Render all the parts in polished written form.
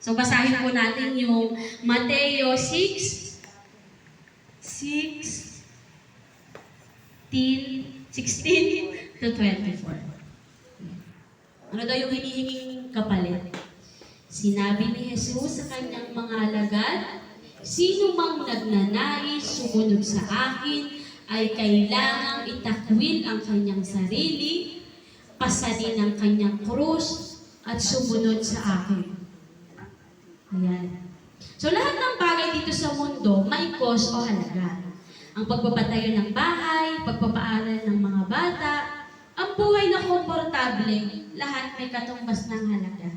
So, basahin po natin yung Mateo 6:16 to 24. Ano daw yung hinihinging kapalit? Sinabi ni Jesus sa kanyang mga alagad, sino mang nagnanais sumunod sa akin ay kailangang itakwil ang kanyang sarili, pasanin ang kanyang krus, at sumunod sa akin. Ayan. So lahat ng bagay dito sa mundo may cost o halaga. Ang pagpapatayo ng bahay, pagpapaaral ng mga bata, ang buhay na komportable, lahat may katumbas ng halaga.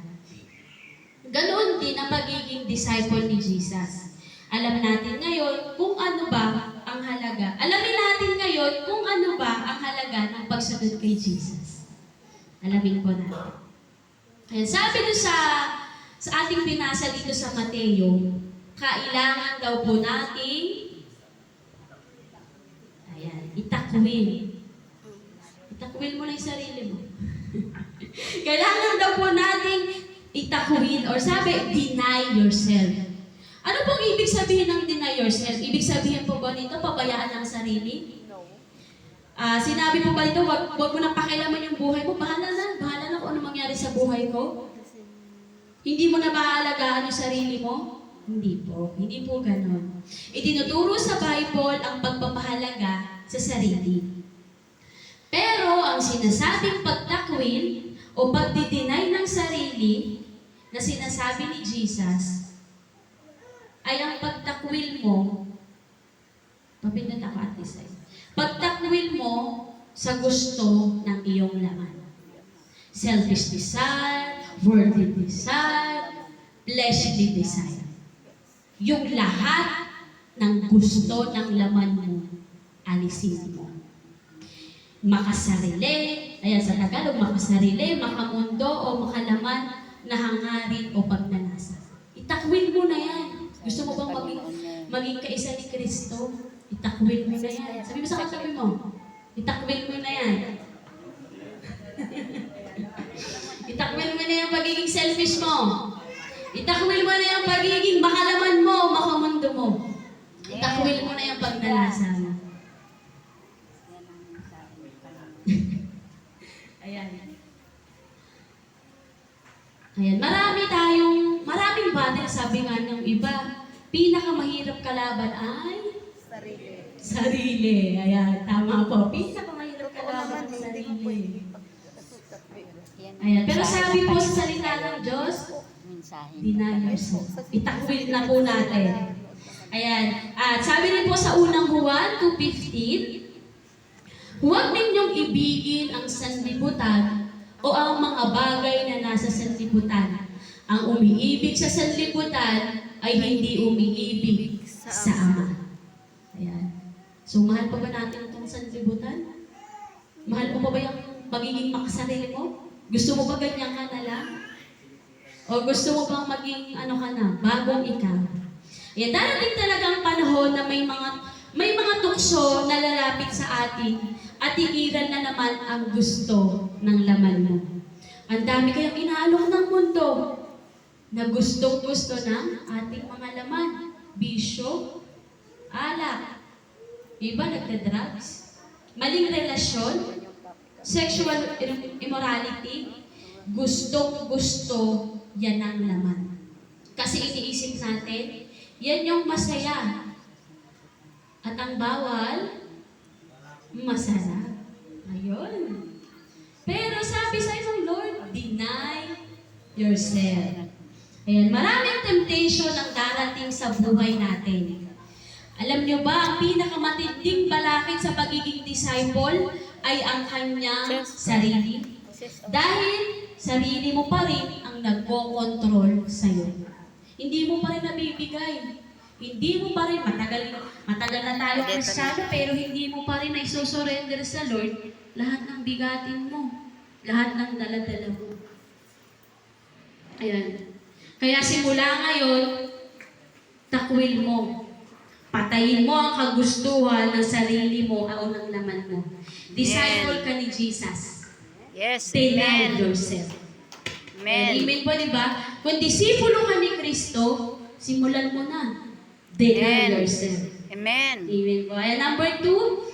Ganoon din ang pagiging disciple ni Jesus. Alam natin ngayon kung ano ba ang halaga. Alamin natin ngayon kung ano ba ang halaga ng pagsunod kay Jesus. Alamin po natin. Ayan, sabi doon sa ating binasa dito sa Mateo, kailangan daw po nating itakwil. Itakwil mo na yung sarili mo. Kailangan daw po nating itakwil, or sabi, deny yourself. Ano pong ibig sabihin ng deny yourself? Ibig sabihin po ba nito, pabayaan ang sarili? No. Sinabi po ba nito, wag mo nang pakialaman yung buhay mo, bahala na kung ano mangyari sa buhay ko. Hindi mo na maalagaan yung sarili mo? Hindi po ganon. Itinuturo sa Bible ang pagpapahalaga sa sarili. Pero ang sinasabing pagtakwil o pagdideny ng sarili na sinasabi ni Jesus ay ang pagtakwil mo, papindot ako at isay, pagtakwil mo sa gusto ng iyong laman. Selfish desire, worldly desire, fleshly desire. Yung lahat ng gusto ng laman mo, alisin mo. Makasarili, ayan sa Tagalog, makasarili, makamundo o makalaman na hangarin o pagnanasa. Itakwil mo na yan. Gusto mo bang maging kaisa ni Kristo? Itakwil mo na yan. Sabi mo sa katabi mo, itakwil mo na yan. Itakwil mo na yung pagiging selfish mo. Itakwil mo na yung pagiging makalaman mo, makamundo mo. Itakwil mo na yung pagnanasa mo. Ayan. Maraming battle, sabi nga ng iba, pinakamahirap kalaban ay sarili. Ayan, tama po. Pinakamahirap kalaban ay sarili. Ayan, pero sabi po sa salita ng Diyos, deny yourself. Itakwil na po natin. Ayan. At sabi rin po sa unang Juan 2:15, huwag ninyong ibigin ang sanlibutan o ang mga bagay na nasa sanlibutan. Ang umiibig sa sanlibutan ay hindi umiibig sa Ama. Ayan. So, mahal pa ba natin itong sanlibutan? Mahal mo pa ba yung magiging makasarili mo? Gusto mo ba ganyan ka na lang? O gusto mo bang maging bagong ikaw? Ayan, darating talagang panahon na may mga tukso na lalapit sa atin at iiran na naman ang gusto ng laman mo. Ang dami kayang inaalok ng mundo na gustong-gusto ng ating mga laman. Bisyo, alak, iba nagda-drugs, maling relasyon, sexual immorality, gustong-gusto yan ang laman. Kasi iniisip natin, yan yung masaya. At ang bawal, masarap. Ayun. Pero sabi sa ng Lord, deny yourself. Ayan, maraming temptation ang darating sa buhay natin. Alam nyo ba, ang pinakamatinding balakid sa pagiging disciple ay ang kanyang sarili. Dahil sarili mo pa rin ang nagko-control sa'yo. Hindi mo pa rin nabibigay. Hindi mo pa rin, matagal na tayo Kristiyano, pero hindi mo pa rin na isusurrender sa Lord lahat ng bigatin mo, lahat ng daladala mo. Ayan. Kaya simula ngayon, takwil mo. Patayin mo ang kagustuhan ng sarili mo o ng laman mo. Disciple ka ni Jesus. Yes, Deny amen. yourself. Amen. Amen po, di ba? Kung disipulo ka ni Kristo, simulan mo na. Deny Amen. yourself. Amen. Amen po. And number 2,